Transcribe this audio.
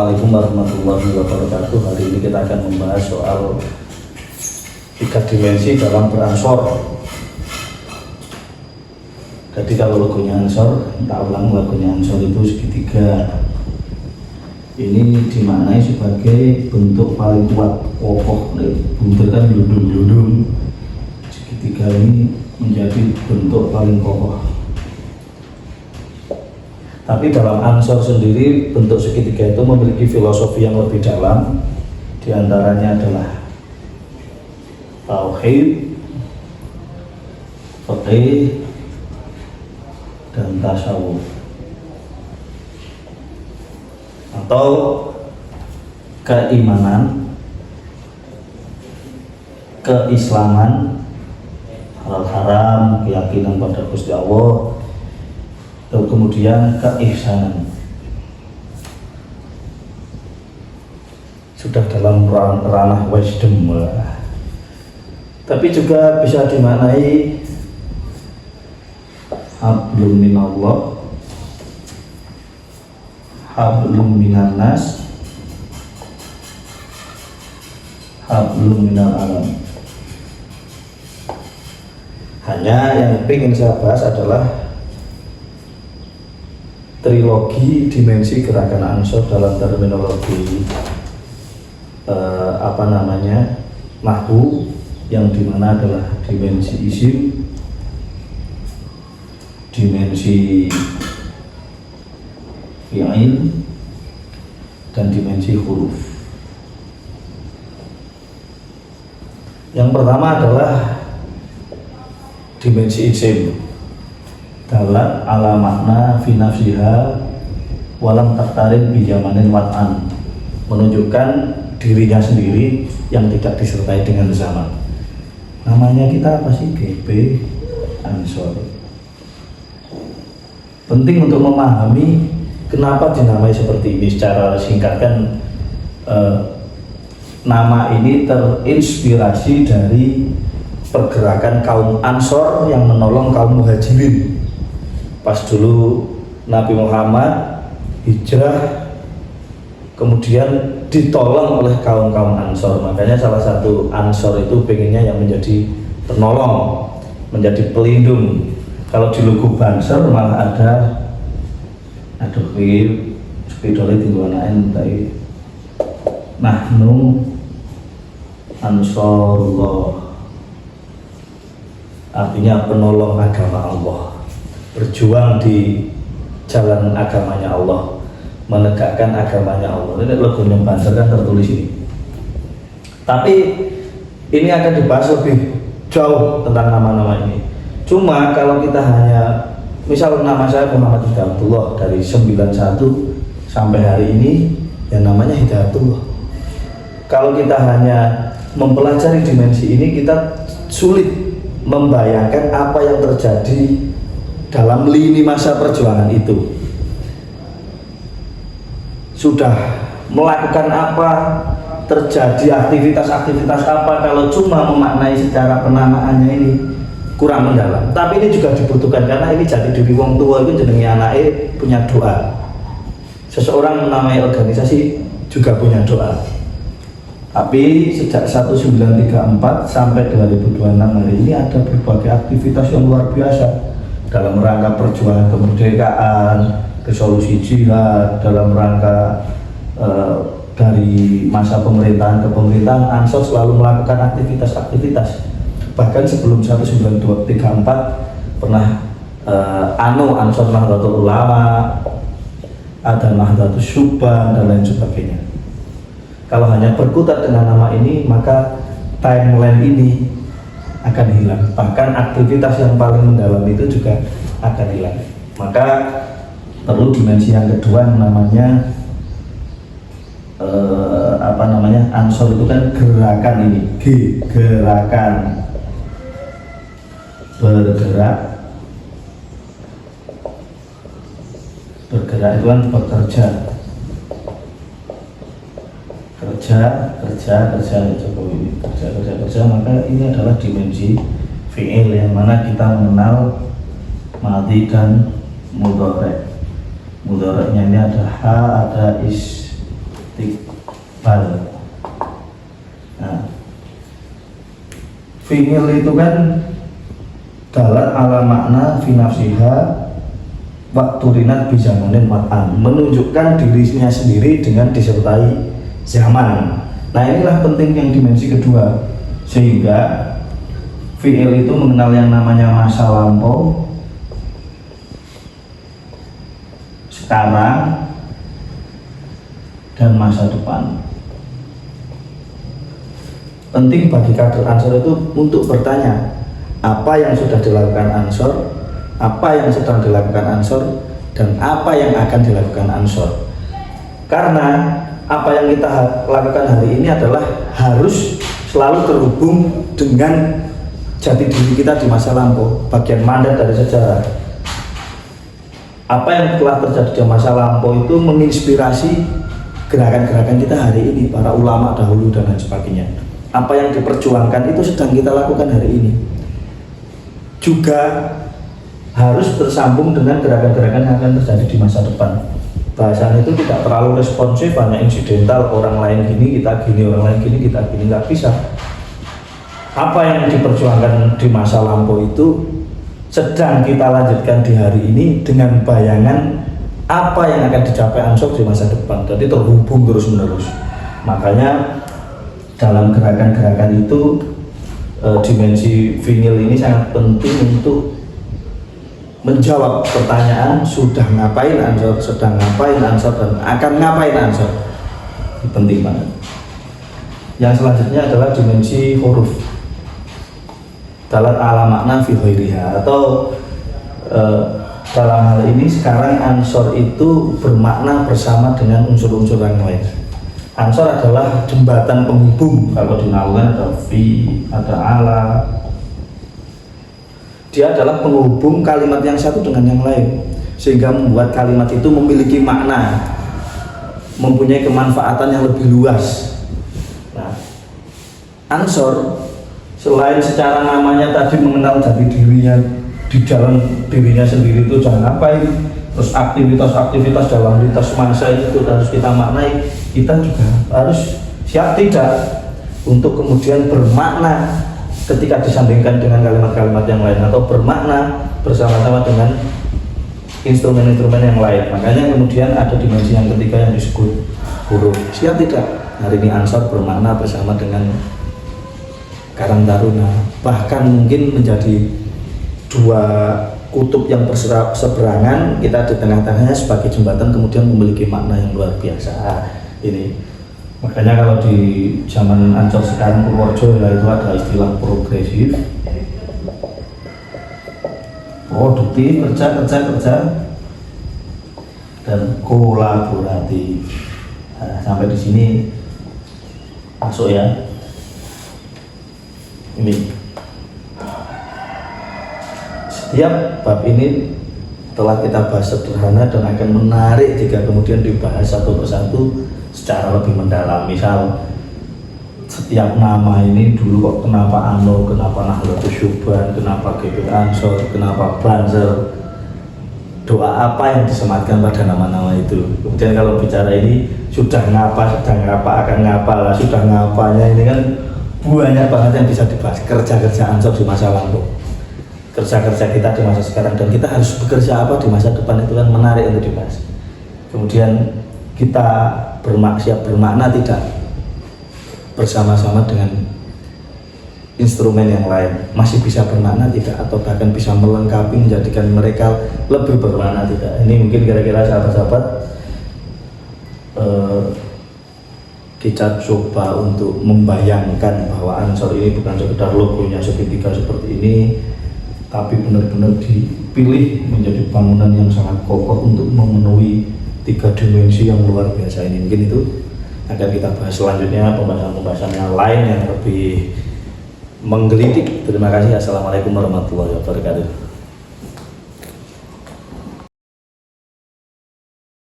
Assalamualaikum warahmatullahi wabarakatuh. Hari ini kita akan membahas soal 3 dimensi dalam beransor. Jadi kalau logonya ansor, tak ulang, logonya ansor itu segitiga. Ini dimaknai sebagai bentuk paling kuat, kokoh, buntir kan gelundung-gelundung. Segitiga ini menjadi bentuk paling kokoh. Tapi dalam ansor sendiri bentuk segitiga itu memiliki filosofi yang lebih dalam. Di antaranya adalah tauhid, fiqih, dan tasawuf, atau keimanan, keislaman, halal haram, keyakinan pada Gusti Allah, dan kemudian keihsanan. Sudah dalam ranah wisdom, tapi juga bisa dimaknai hablum minallah, hablum minannas, hablum minal alam. Hanya yang ingin saya bahas adalah trilogi dimensi gerakan ansor dalam terminologi nahwu, yang dimana adalah dimensi isim, dimensi fi'il, dan dimensi huruf. Yang pertama adalah dimensi isim, dalat ala makna fi nafsiha walam taktarin bijamanin wat'an, menunjukkan dirinya sendiri yang tidak disertai dengan zaman. Namanya kita apa sih? GP ansor. Penting untuk memahami kenapa dinamai seperti ini. Secara singkat kan, nama ini terinspirasi dari pergerakan kaum ansor yang menolong kaum muhajirin pas dulu Nabi Muhammad hijrah, kemudian ditolong oleh kaum ansor. Makanya salah satu ansor itu pengennya yang menjadi penolong, menjadi pelindung. Kalau di lugu Banser malah ada sepedole tingguanain tadi nahnu ansorullah, artinya penolong agama Allah, berjuang di jalan agamanya Allah, menegakkan agamanya Allah. Ini logonya Banser kan tertulis ini. Tapi ini akan dibahas lebih jauh tentang nama-nama ini. Cuma kalau kita hanya, misal nama saya Muhammad Hidayatullah, dari 91 sampai hari ini yang namanya Hidayatullah. Kalau kita hanya mempelajari dimensi ini, kita sulit membayangkan apa yang terjadi dalam lini masa perjuangan itu. Sudah melakukan apa, terjadi aktivitas-aktivitas apa, kalau cuma memaknai secara penamaannya ini kurang mendalam. Tapi ini juga dibutuhkan, karena ini jadi diri wong tua itu jenenge anake punya doa. Seseorang menamai organisasi juga punya doa. Tapi sejak 1934 sampai 2026 hari ini ada berbagai aktivitas yang luar biasa dalam rangka perjuangan kemerdekaan, resolusi jihad, dalam rangka dari masa pemerintahan ke pemerintahan, ansor selalu melakukan aktivitas-aktivitas. Bahkan sebelum 1934 pernah ansor Nahdlatul Ulama, ada Nahdlatul Syuban, dan lain sebagainya. Kalau hanya berkutat dengan nama ini, maka timeline ini akan hilang. Bahkan aktivitas yang paling mendalam itu juga akan hilang. Maka perlu dimensi yang kedua, namanya ansor itu kan gerakan ini, gerakan, bergerak itu kan bekerja, kerja, maka ini adalah dimensi fi'il, yang mana kita mengenal madhi dan mudhari. Mudhari'nya ini ada ha, ada is, bal. Nah, fi'il itu kan dalat ala makna fi nafsiha waktu rinat bizamanin mat'an, menunjukkan dirinya sendiri dengan disertai zaman. Nah, inilah penting yang dimensi kedua, sehingga fi'il itu mengenal yang namanya masa lampau, sekarang, dan masa depan. Penting bagi kader Ansor itu untuk bertanya apa yang sudah dilakukan Ansor, apa yang sedang dilakukan Ansor, dan apa yang akan dilakukan Ansor. Karena apa yang kita lakukan hari ini adalah harus selalu terhubung dengan jati diri kita di masa lampau, bagian mandat dari sejarah. Apa yang telah terjadi di masa lampau itu menginspirasi gerakan-gerakan kita hari ini, para ulama dahulu dan lain sebagainya. Apa yang diperjuangkan itu sedang kita lakukan hari ini. Juga harus tersambung dengan gerakan-gerakan yang akan terjadi di masa depan. Bahasanya itu tidak terlalu responsif, hanya insidental, orang lain gini, kita gini, orang lain gini, kita gini, nggak bisa. Apa yang diperjuangkan di masa lampau itu sedang kita lanjutkan di hari ini dengan bayangan apa yang akan dicapai Ansor di masa depan. Jadi terhubung terus-menerus. Makanya dalam gerakan-gerakan itu dimensi vinil ini sangat penting untuk menjawab pertanyaan sudah ngapain Ansor, sedang ngapain Ansor, dan akan ngapain Ansor. Ini penting banget. Yang selanjutnya adalah dimensi huruf, dalat ala makna fi ghairiha, atau dalam hal ini sekarang Ansor itu bermakna bersama dengan unsur-unsur yang lain. Ansor adalah jembatan penghubung. Kalau di Nahwu ada fi, ada ala. Dia adalah penghubung kalimat yang satu dengan yang lain, sehingga membuat kalimat itu memiliki makna, mempunyai kemanfaatan yang lebih luas. Nah, Ansor selain secara namanya tadi mengenal jati dirinya di dalam dirinya sendiri itu jangan ngapain, terus aktivitas-aktivitas dalam lintas masa itu harus kita maknai, kita juga harus siap tidak untuk kemudian bermakna ketika disandingkan dengan kalimat-kalimat yang lain, atau bermakna bersama-sama dengan instrumen-instrumen yang lain. Makanya kemudian ada dimensi yang ketiga yang disebut huruf. Siap tidak hari ini Ansor bermakna bersama dengan Karang Taruna, bahkan mungkin menjadi dua kutub yang berseberangan, kita di tengah-tengahnya sebagai jembatan kemudian memiliki makna yang luar biasa. Ini makanya kalau di zaman Ansor sekarang Purworejo ya itu ada istilah progresif, produktif, kerja dan kolaboratif. Nah, sampai di sini masuk ya. Ini setiap bab ini telah kita bahas sederhana dan akan menarik jika kemudian dibahas satu persatu secara lebih mendalam. Misal setiap nama ini dulu kok kenapa Ano, kenapa Nahdlatul Syubban, kenapa GP Ansor, kenapa Banser, doa apa yang disematkan pada nama-nama itu. Kemudian kalau bicara ini sudah ngapa, sedang ngapa, akan ngapa lah, sudah ngapanya ini kan banyak banget yang bisa dibahas. Kerja-kerja Ansor di masa lalu, kerja-kerja kita di masa sekarang, dan kita harus bekerja apa di masa depan, itu kan menarik untuk dibahas. Kemudian kita siap bermakna tidak bersama-sama dengan instrumen yang lain, masih bisa bermakna tidak, atau bahkan bisa melengkapi menjadikan mereka lebih bermakna tidak. Ini mungkin kira-kira sahabat-sahabat kita coba untuk membayangkan bahwa Ansor ini bukan sekedar logonya segitiga seperti ini, tapi benar-benar dipilih menjadi bangunan yang sangat kokoh untuk memenuhi 3 dimensi yang luar biasa ini. Mungkin itu akan kita bahas selanjutnya, pembahasan-pembahasan yang lain yang lebih menggelitik. Terima kasih. Assalamualaikum warahmatullahi wabarakatuh.